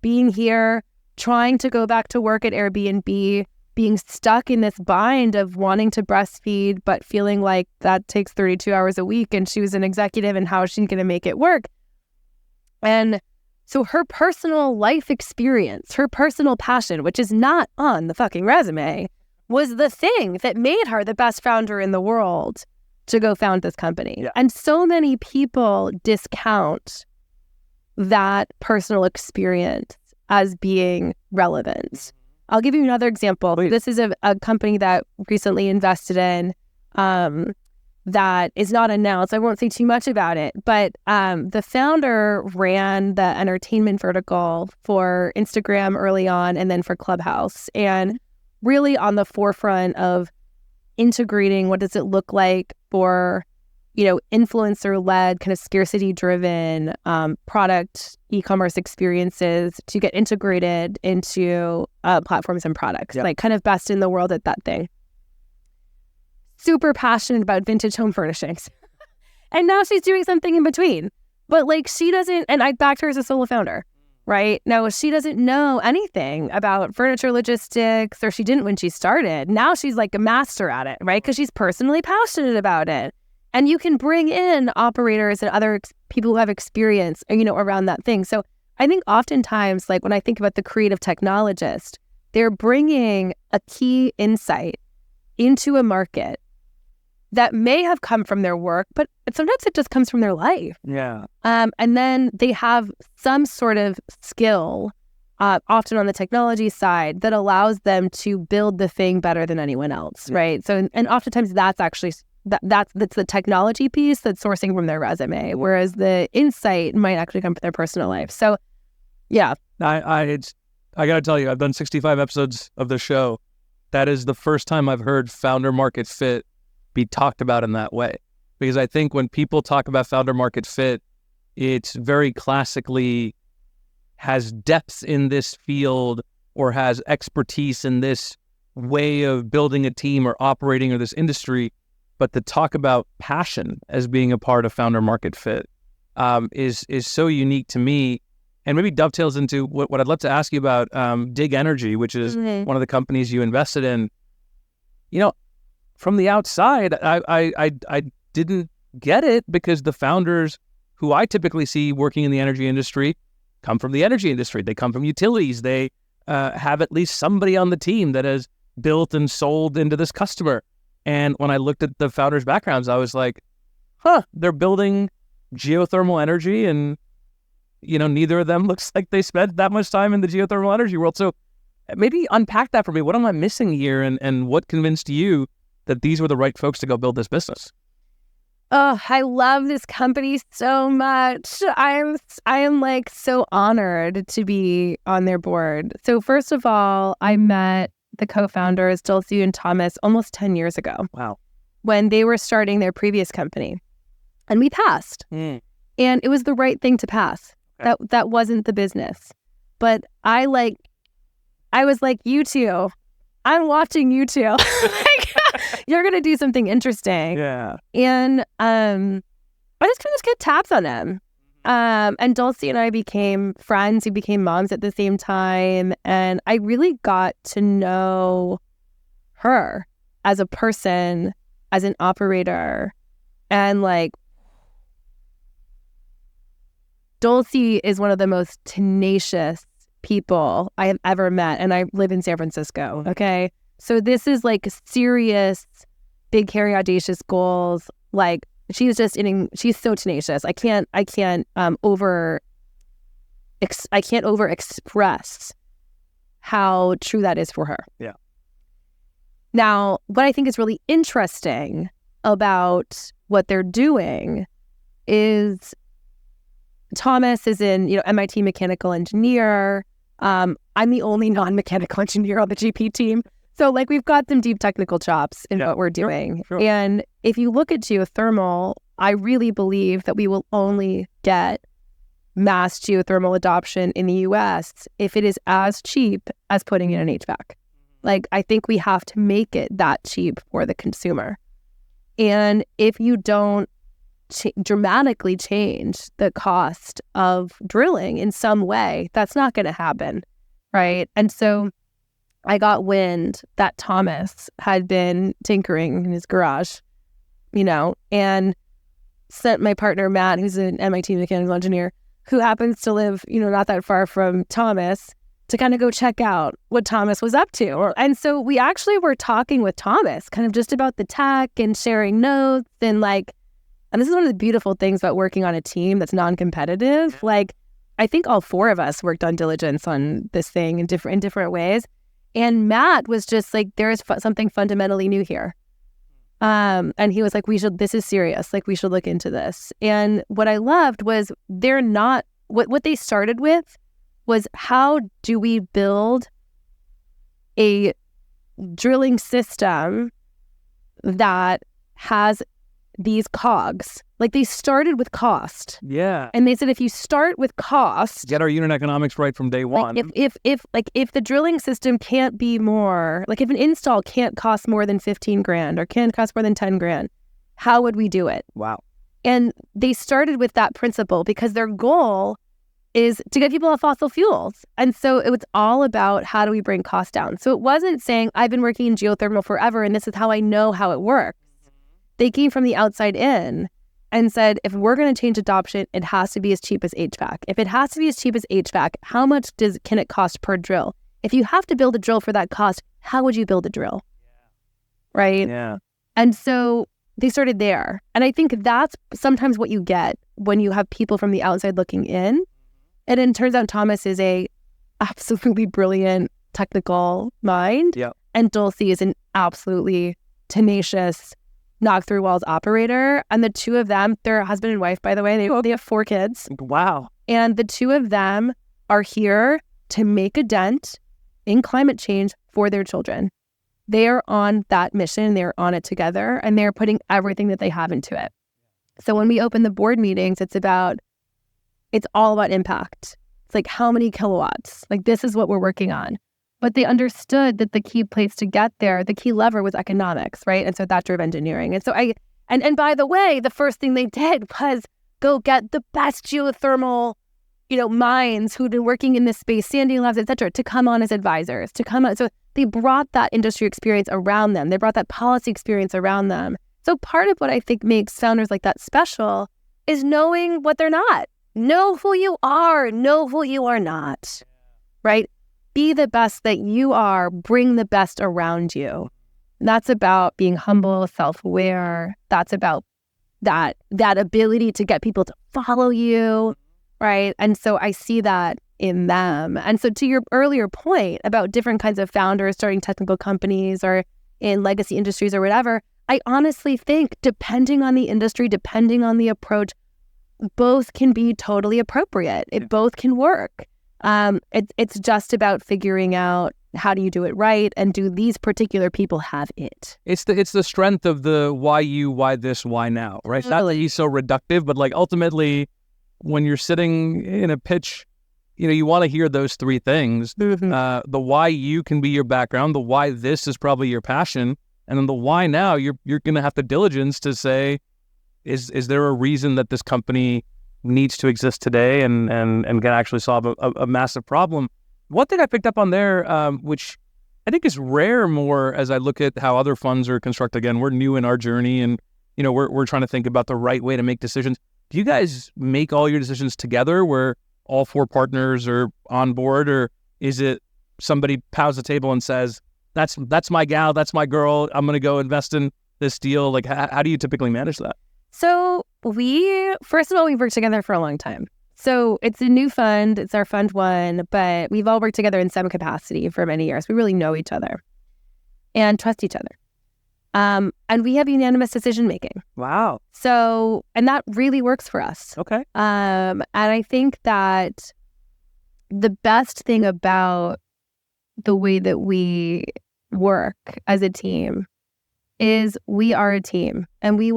S2: being here, trying to go back to work at Airbnb, being stuck in this bind of wanting to breastfeed, but feeling like that takes 32 hours a week. And she was an executive, and how is she going to make it work? And so her personal life experience, her personal passion, which is not on the fucking resume, was the thing that made her the best founder in the world to go found this company. Yeah. And so many people discount that personal experience as being relevant. I'll give you another example. Please. This is a company that recently invested in that is not announced. I won't say too much about it, but the founder ran the entertainment vertical for Instagram early on and then for Clubhouse, and really on the forefront of integrating what does it look like for, influencer-led, kind of scarcity-driven product e-commerce experiences to get integrated into platforms and products, kind of best in the world at that thing. Super passionate about vintage home furnishings. And now she's doing something in between. But she doesn't, and I backed her as a solo founder. Right? Now, she doesn't know anything about furniture logistics, or she didn't when she started. Now she's a master at it, right? Because she's personally passionate about it. And you can bring in operators and other people who have experience, around that thing. So I think oftentimes, when I think about the creative technologist, they're bringing a key insight into a market that may have come from their work, but sometimes it just comes from their life.
S1: Yeah.
S2: And then they have some sort of skill, often on the technology side, that allows them to build the thing better than anyone else, right? So, and oftentimes that's actually, that's the technology piece that's sourcing from their resume, whereas the insight might actually come from their personal life. So, yeah.
S1: I got to tell you, I've done 65 episodes of the show. That is the first time I've heard founder market fit be talked about in that way. Because I think when people talk about founder market fit, it's very classically has depth in this field or has expertise in this way of building a team or operating or this industry. But to talk about passion as being a part of founder market fit is so unique to me, and maybe dovetails into what I'd love to ask you about Dig Energy, which is one of the companies you invested in. From the outside, I didn't get it, because the founders who I typically see working in the energy industry come from the energy industry. They come from utilities. They have at least somebody on the team that has built and sold into this customer. And when I looked at the founders' backgrounds, I was like, they're building geothermal energy, and neither of them looks like they spent that much time in the geothermal energy world. So maybe unpack that for me. What am I missing here, and what convinced you that these were the right folks to go build this business?
S2: Oh, I love this company so much. I am like so honored to be on their board. So first of all, I met the co-founders, Dulcie and Thomas, almost 10 years ago.
S1: Wow.
S2: When they were starting their previous company. And we passed. And it was the right thing to pass. Okay. That wasn't the business. But I was like, you two, I'm watching you two. You're going to do something interesting.
S1: Yeah.
S2: And I just get taps on them. And Dulcie and I became friends. We became moms at the same time. And I really got to know her as a person, as an operator. And Dulcie is one of the most tenacious people I have ever met. And I live in San Francisco. Okay. So this is serious, big, hairy, audacious goals. She's so tenacious. I can't over express how true that is for her.
S1: Yeah.
S2: Now, what I think is really interesting about what they're doing is Thomas is in, MIT mechanical engineer. I'm the only non-mechanical engineer on the GP team. So we've got some deep technical chops in what we're doing. Sure. And if you look at geothermal, I really believe that we will only get mass geothermal adoption in the US if it is as cheap as putting in an HVAC. I think we have to make it that cheap for the consumer. And if you don't dramatically change the cost of drilling in some way, that's not going to happen, right? And so I got wind that Thomas had been tinkering in his garage, and sent my partner, Matt, who's an MIT mechanical engineer, who happens to live, not that far from Thomas, to kind of go check out what Thomas was up to. And so we actually were talking with Thomas kind of just about the tech and sharing notes and this is one of the beautiful things about working on a team that's non-competitive. I think all four of us worked on diligence on this thing in different ways. And Matt was just there is something fundamentally new here. And he was like, this is serious. We should look into this. And what I loved was what they started with was, how do we build a drilling system that has these cogs? They started with cost.
S1: Yeah.
S2: And they said, if you start with cost,
S1: get our unit economics right from day one.
S2: If the drilling system can't be more, if an install can't cost more than 15 grand or can't cost more than 10 grand, how would we do it?
S1: Wow.
S2: And they started with that principle because their goal is to get people off fossil fuels. And so it was all about, how do we bring costs down? So it wasn't saying, I've been working in geothermal forever and this is how I know how it works. They came from the outside in and said, if we're going to change adoption, it has to be as cheap as HVAC. If it has to be as cheap as HVAC, how much can it cost per drill? If you have to build a drill for that cost, how would you build a drill? Yeah. Right?
S1: Yeah.
S2: And so they started there. And I think that's sometimes what you get when you have people from the outside looking in. And it turns out Thomas is a absolutely brilliant technical mind.
S1: Yeah.
S2: And Dulcie is an absolutely tenacious knock through walls operator. And the two of them, they're husband and wife, by the way, they have 4 kids.
S1: Wow.
S2: And the two of them are here to make a dent in climate change for their children. They are on that mission. They're on it together, and they're putting everything that they have into it. So when we open the board meetings, it's all about impact. It's how many kilowatts? This is what we're working on. But they understood that the key place to get there, the key lever was economics, right? And so that drove engineering. And so and by the way, the first thing they did was go get the best geothermal, minds who'd been working in this space, Sandy Labs, et cetera, to come on as advisors, to come on. So they brought that industry experience around them. They brought that policy experience around them. So part of what I think makes founders like that special is knowing what they're not. Know who you are, know who you are not, right? be the best that you are, bring the best around you. That's about being humble, self-aware. That's about that ability to get people to follow you, right? And so I see that in them. And so to your earlier point about different kinds of founders starting technical companies or in legacy industries or whatever, I honestly think depending on the industry, depending on the approach, both can be totally appropriate. It both can work. It's just about figuring out how do you do it right, and do these particular people have it?
S1: It's the strength of the why you, why this, why now, right? Not that he's so reductive, but like ultimately, when you're sitting in a pitch, you want to hear those three things. The why you can be your background, the why this is probably your passion, and then the why now you're going to have the diligence to say, is there a reason that this company needs to exist today and can actually solve a massive problem? One thing I picked up on there, which I think is rare more as I look at how other funds are constructed. Again, we're new in our journey, and we're trying to think about the right way to make decisions. Do you guys make all your decisions together where all four partners are on board, or is it somebody pounds the table and says, that's my gal, that's my girl, I'm going to go invest in this deal? Like, how do you typically manage that?
S2: So first of all, we've worked together for a long time. So it's a new fund. It's our fund one, but we've all worked together in some capacity for many years. We really know each other and trust each other. And we have unanimous decision making.
S1: Wow.
S2: So, and that really works for us.
S1: Okay.
S2: And I think that the best thing about the way that we work as a team is we are a team, and we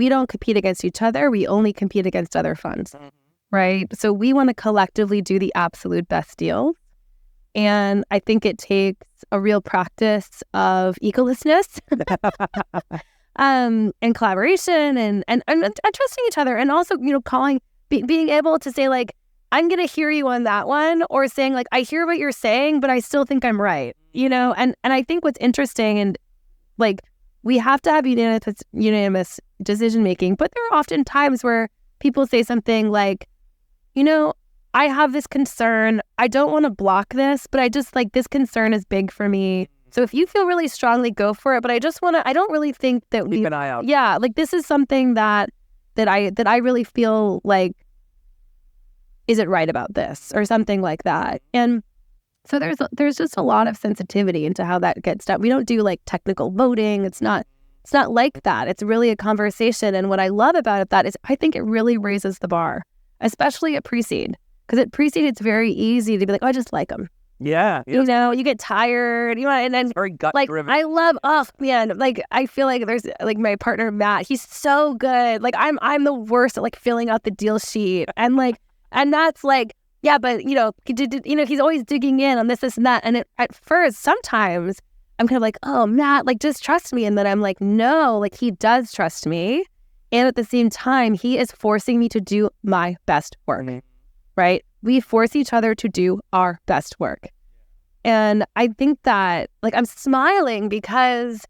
S2: don't compete against each other. We only compete against other funds. Right? So we want to collectively do the absolute best deal. And I think it takes a real practice of egolessness and collaboration and trusting each other. And also, being able to say, like, I'm going to hear you on that one, or saying, like, I hear what you're saying, but I still think I'm right. And I think what's interesting, and like, we have to have unanimous decision making, but there are often times where people say something like, I have this concern. I don't want to block this, but I just this concern is big for me. So if you feel really strongly, go for it. But I don't really think that
S1: keep an eye out.
S2: Yeah, like this is something that I really feel like, is it right about this or something like that? And so there's just a lot of sensitivity into how that gets done. We don't do like technical voting. It's not like that. It's really a conversation. And what I love about that is I think it really raises the bar, especially at pre-seed. Because at pre-seed, it's very easy to be like, oh, I just like them.
S1: Yeah.
S2: You get tired. And then
S1: very gut driven.
S2: I love, I feel like there's like my partner, Matt, he's so good. Like I'm the worst at like filling out the deal sheet. And that's like, yeah, but he's always digging in on this and that. And at first, sometimes I'm kind of like, oh, Matt, like just trust me. And then I'm like, no, like he does trust me. And at the same time, he is forcing me to do my best work, right? We force each other to do our best work. And I think that, like, I'm smiling because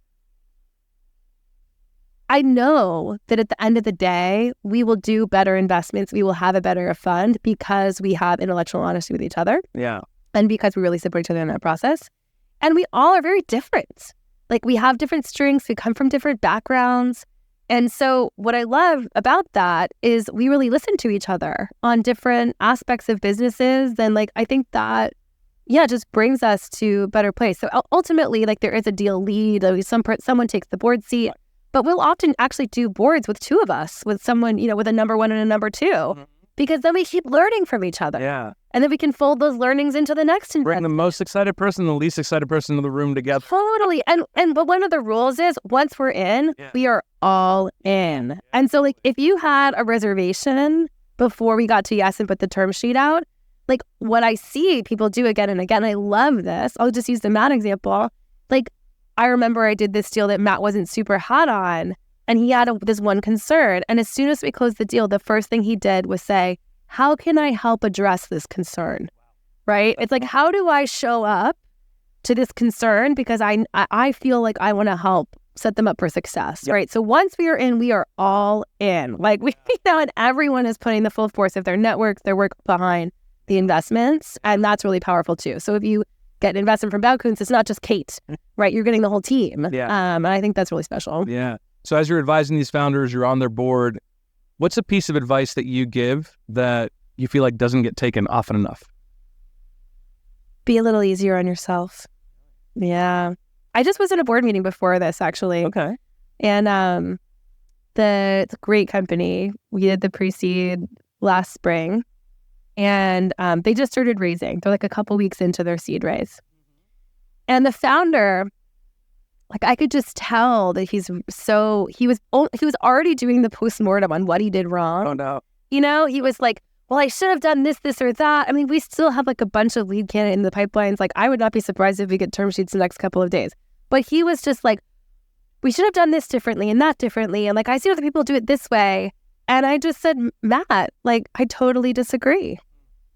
S2: I know that at the end of the day, we will do better investments. We will have a better fund because we have intellectual honesty with each other.
S1: Yeah.
S2: And because we really support each other in that process. And we all are very different. Like, we have different strengths. We come from different backgrounds. And so what I love about that is we really listen to each other on different aspects of businesses. And like, I think that, just brings us to a better place. So ultimately, like there is a deal lead, someone takes the board seat, but we'll often actually do boards with two of us, with someone, with a number one and a number two, because then we keep learning from each other.
S1: Yeah.
S2: And then we can fold those learnings into the next investment.
S1: Bring the most excited person and the least excited person in the room together.
S2: Totally. But one of the rules is once we're in, we are all in. Yeah. And so like if you had a reservation before we got to yes and put the term sheet out, like what I see people do again and again, I love this. I'll just use the Matt example. Like I remember I did this deal that Matt wasn't super hot on, and he had this one concern. And as soon as we closed the deal, the first thing he did was say, how can I help address this concern? Right? It's like, how do I show up to this concern? Because I feel like I want to help set them up for success. Yep. Right? So once we are in, we are all in. Like and everyone is putting the full force of their network, their work behind the investments. And that's really powerful too. So if you get an investment from Baukunst, it's not just Kate, right? You're getting the whole team.
S1: Yeah.
S2: And I think that's really special.
S1: Yeah. So as you're advising these founders, you're on their board, what's a piece of advice that you give that you feel like doesn't get taken often enough?
S2: Be a little easier on yourself. Yeah. I just was in a board meeting before this, actually.
S1: Okay.
S2: And it's a great company. We did the pre-seed last spring. And they just started raising. They're like a couple weeks into their seed raise. And the founder, like I could just tell that he was already doing the postmortem on what he did wrong.
S1: Oh, no.
S2: You know, he was like, well, I should have done this, or that. I mean, we still have like a bunch of lead candidates in the pipelines. Like, I would not be surprised if we get term sheets in the next couple of days. But he was just like, we should have done this differently and that differently. And like, I see other people do it this way. And I just said, Matt, like, I totally disagree.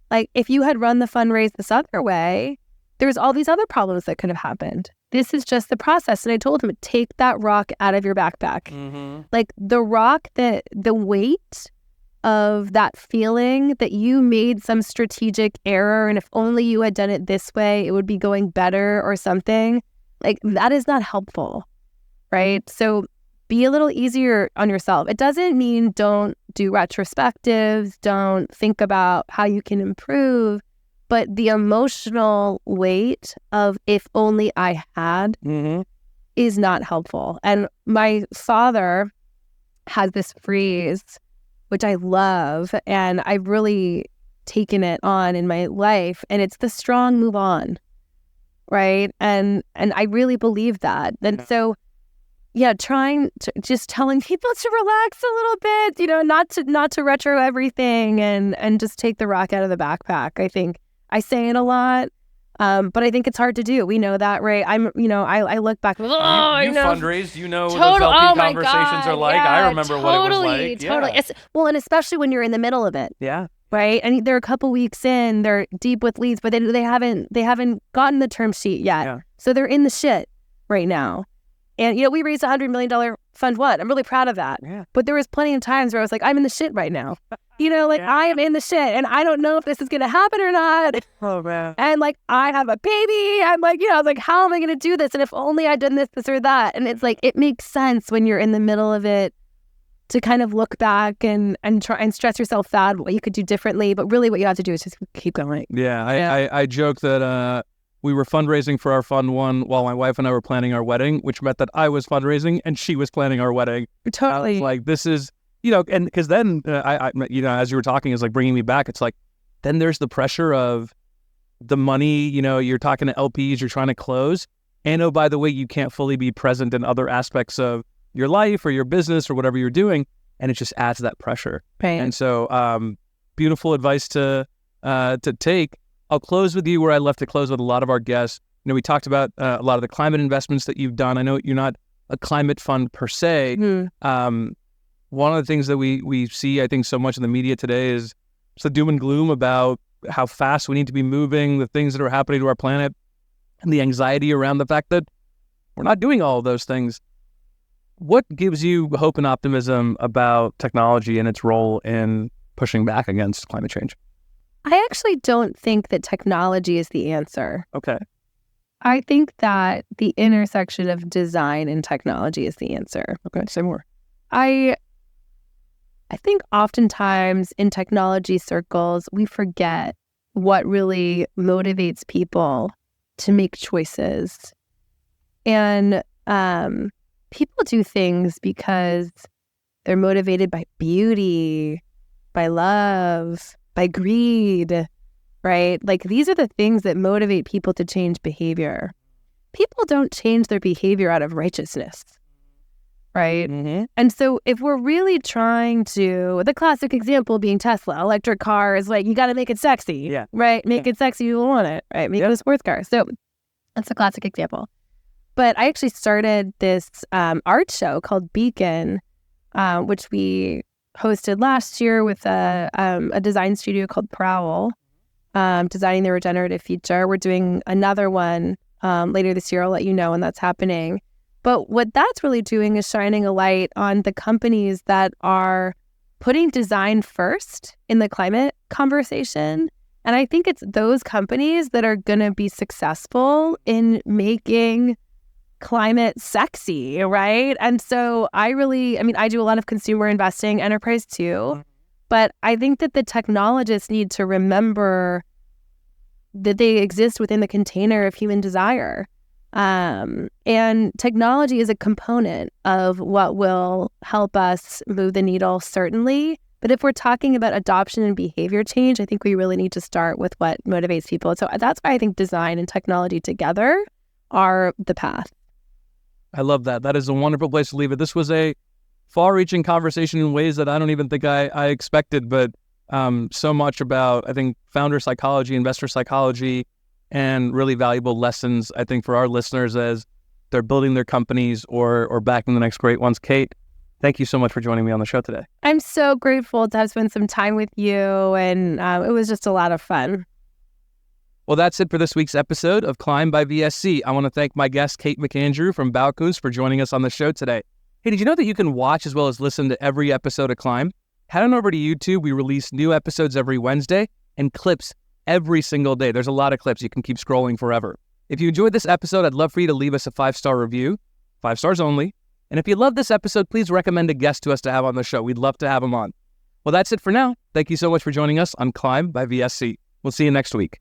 S2: Like, if you had run the fundraise this other way, there's all these other problems that could have happened. This is just the process. And I told him, take that rock out of your backpack. Mm-hmm. Like the rock, the weight of that feeling that you made some strategic error, and if only you had done it this way, it would be going better or something. Like, that is not helpful, right? So be a little easier on yourself. It doesn't mean don't do retrospectives, don't think about how you can improve, but the emotional weight of if only I had is not helpful. And my father has this phrase, which I love, and I've really taken it on in my life, and it's the strong move on, right? And I really believe that. And so, yeah, just telling people to relax a little bit, you know, not to retro everything and just take the rock out of the backpack. I think I say it a lot, but I think it's hard to do. We know that, right? I look back.
S1: You fundraised, you know, those LP conversations are like.
S2: Yeah,
S1: I remember what it was like.
S2: Totally.
S1: Yeah.
S2: Well, and especially when you're in the middle of it.
S1: Yeah.
S2: Right. And they're a couple weeks in, they're deep with leads, but they haven't gotten the term sheet yet. Yeah. So they're in the shit right now. And, you know, we raised $100 million fund one. I'm really proud of that. Yeah. But there was plenty of times where I was like, I'm in the shit right now. You know, like I am in the shit and I don't know if this is going to happen or not.
S1: Oh, man.
S2: And like, I have a baby. I'm like, you know, I was like, how am I going to do this? And if only I'd done this or that. And it's like, it makes sense when you're in the middle of it to kind of look back and try and stress yourself out what you could do differently. But really what you have to do is just keep going.
S1: Yeah. I joke that we were fundraising for our fund one while my wife and I were planning our wedding, which meant that I was fundraising and she was planning our wedding.
S2: Totally.
S1: Like, this is, you know, and because then, I you know, as you were talking, is like bringing me back. It's like, then there's the pressure of the money, you know, you're talking to LPs, you're trying to close. And oh, by the way, you can't fully be present in other aspects of your life or your business or whatever you're doing. And it just adds that pressure.
S2: Right.
S1: And so beautiful advice to take. I'll close with you where I left to close with a lot of our guests. You know, we talked about a lot of the climate investments that you've done. I know you're not a climate fund per se. One of the things that we see, I think, so much in the media today is the doom and gloom about how fast we need to be moving, the things that are happening to our planet, and the anxiety around the fact that we're not doing all of those things. What gives you hope and optimism about technology and its role in pushing back against climate change?
S2: I actually don't think that technology is the answer.
S1: Okay.
S2: I think that the intersection of design and technology is the answer.
S1: Okay, say more.
S2: I think oftentimes in technology circles, we forget what really motivates people to make choices. And people do things because they're motivated by beauty, by love, by greed, right? Like, these are the things that motivate people to change behavior. People don't change their behavior out of righteousness, right? Mm-hmm. And so if we're really trying to, the classic example being Tesla, electric cars, like, you got to make it sexy, right? Make it sexy, you want it, right? Make it a sports car. So that's a classic example. But I actually started this art show called Beacon, which we hosted last year with a design studio called Prowl, designing the regenerative future. We're doing another one later this year. I'll let you know when that's happening. But what that's really doing is shining a light on the companies that are putting design first in the climate conversation And I think it's those companies that are going to be successful in making climate sexy, right? And so I do a lot of consumer investing, enterprise too, but I think that the technologists need to remember that they exist within the container of human desire. And technology is a component of what will help us move the needle, certainly. But if we're talking about adoption and behavior change, I think we really need to start with what motivates people. So that's why I think design and technology together are the path.
S1: I love that. That is a wonderful place to leave it. This was a far-reaching conversation in ways that I don't even think I expected, but so much about, I think, founder psychology, investor psychology, and really valuable lessons, I think, for our listeners as they're building their companies or backing the next great ones. Kate, thank you so much for joining me on the show today.
S2: I'm so grateful to have spent some time with you, and it was just a lot of fun.
S1: Well, that's it for this week's episode of Climb by VSC. I want to thank my guest, Kate McAndrew from Baukunst, for joining us on the show today. Hey, did you know that you can watch as well as listen to every episode of Climb? Head on over to YouTube. We release new episodes every Wednesday and clips every single day. There's a lot of clips. You can keep scrolling forever. If you enjoyed this episode, I'd love for you to leave us a 5-star review, 5 stars only. And if you love this episode, please recommend a guest to us to have on the show. We'd love to have them on. Well, that's it for now. Thank you so much for joining us on Climb by VSC. We'll see you next week.